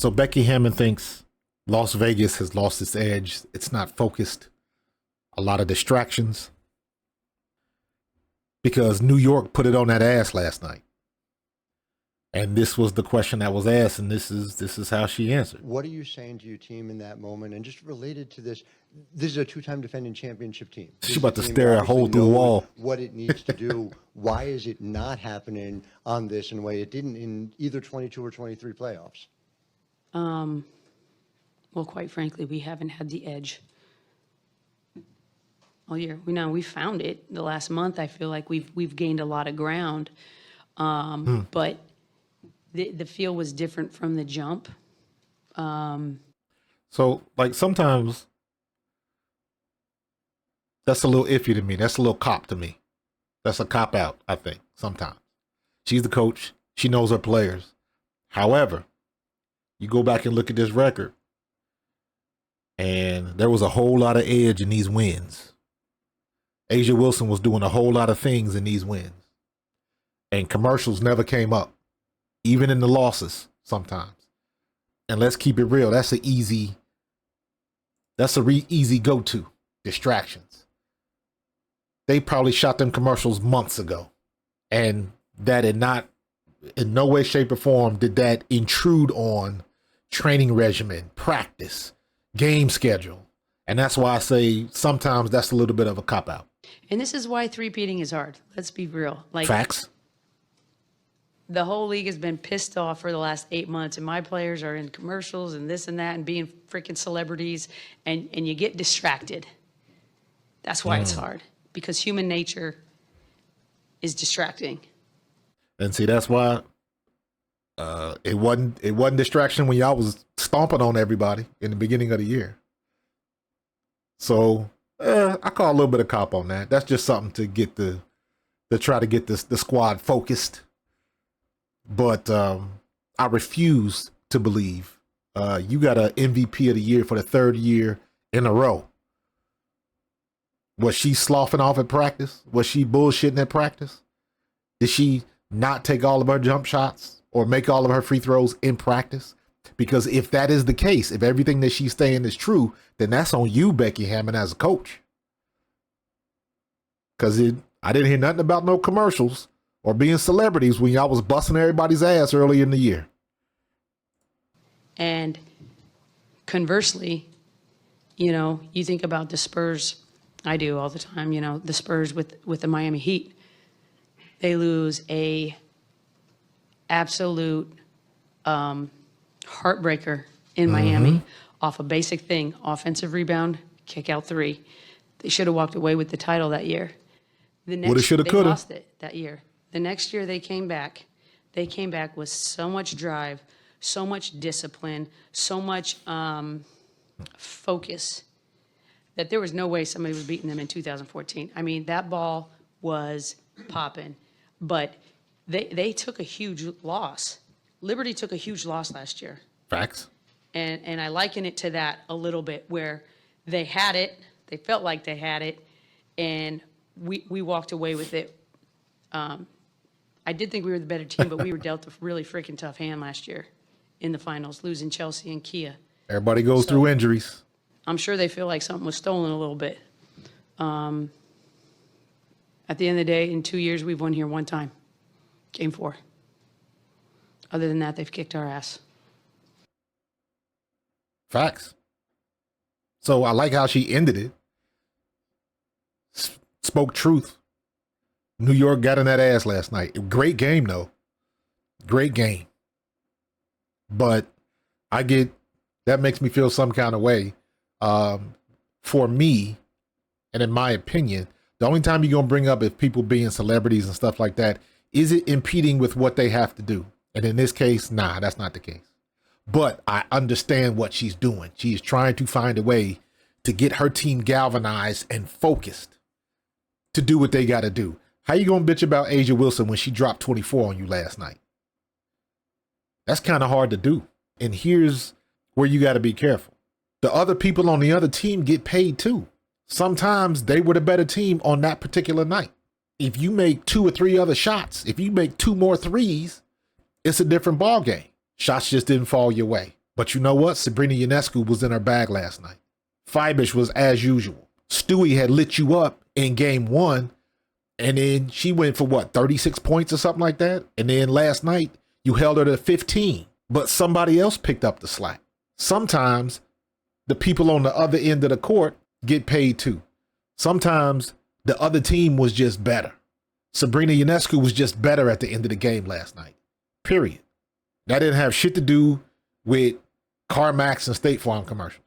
So Becky Hammond thinks Las Vegas has lost its edge. It's not focused. A lot of distractions. Because New York put it on that ass last night. And this was the question that was asked, and this is how she answered. What are you saying to your team in that moment? And just related to this is a two-time defending championship team. She's about to stare a hole through the wall. What it needs to do. Why is it not happening on this in a way it didn't in either 22 or 23 playoffs? Well, quite frankly, we haven't had the edge all year. We found it the last month. I feel like we've gained a lot of ground, but the feel was different from the jump. So, like, sometimes that's a little iffy to me. That's a little cop to me. That's a cop out, I think, sometimes. She's the coach. She knows her players. However, you go back and look at this record, and there was a whole lot of edge in these wins. A'ja Wilson was doing a whole lot of things in these wins. And commercials never came up, even in the losses sometimes. And let's keep it real. That's a easy go-to. Distractions. They probably shot them commercials months ago. And that did not, in no way, shape, or form, did that intrude on training regimen, practice, game schedule. And that's why I say sometimes that's a little bit of a cop-out. And this is why three-peating is hard. Let's be real. Like, facts. The whole league has been pissed off for the last 8 months, and my players are in commercials and this and that and being freaking celebrities, and you get distracted. That's why it's hard, because human nature is distracting. And see, that's why it wasn't distraction when y'all was stomping on everybody in the beginning of the year. So I call a little bit of cop on that. That's just something to try to get the squad focused. But I refuse to believe you got an MVP of the year for the third year in a row. Was she sloughing off at practice? Was she bullshitting at practice? Did she not take all of her jump shots or make all of her free throws in practice? Because if that is the case, if everything that she's saying is true, then that's on you, Becky Hammond, as a coach. Because I didn't hear nothing about no commercials or being celebrities when y'all was busting everybody's ass early in the year. And conversely, you think about the Spurs. I do all the time, the Spurs with the Miami Heat. They lose a absolute heartbreaker in Miami off a basic thing, offensive rebound, kick out three. They should have walked away with the title that year. The next shoulda, they coulda. lost it that year. The next year they came back. They came back with so much drive, so much discipline, so much focus that there was no way somebody was beating them in 2014. I mean, that ball was popping, but they took a huge loss. Liberty took a huge loss last year. Facts. And I liken it to that a little bit, where they had it, they felt like they had it, and we walked away with it. I did think we were the better team, but we were dealt a really freaking tough hand last year in the finals, losing Chelsea and Kia. Everybody goes through injuries. I'm sure they feel like something was stolen a little bit. At the end of the day, in 2 years, we've won here one time, Game 4. Other than that, they've kicked our ass. Facts. So I like how she ended it. Spoke truth. New York got in that ass last night. Great game, though. Great game. But I get, that makes me feel some kind of way. For me, and in my opinion, the only time you're going to bring up is people being celebrities and stuff like that. Is it impeding with what they have to do? And in this case, nah, that's not the case. But I understand what she's doing. She is trying to find a way to get her team galvanized and focused to do what they got to do. How you going to bitch about A'ja Wilson when she dropped 24 on you last night? That's kind of hard to do. And here's where you got to be careful. The other people on the other team get paid too. Sometimes they were the better team on that particular night. If you make 2 or 3 other shots, if you make 2 more threes, it's a different ball game. Shots just didn't fall your way. But you know what? Sabrina Ionescu was in her bag last night. Fibish was as usual. Stewie had lit you up in game 1, and then she went for what, 36 points or something like that? And then last night, you held her to 15, but somebody else picked up the slack. Sometimes the people on the other end of the court get paid too. Sometimes the other team was just better. Sabrina Ionescu was just better at the end of the game last night. Period. That didn't have shit to do with CarMax and State Farm commercials.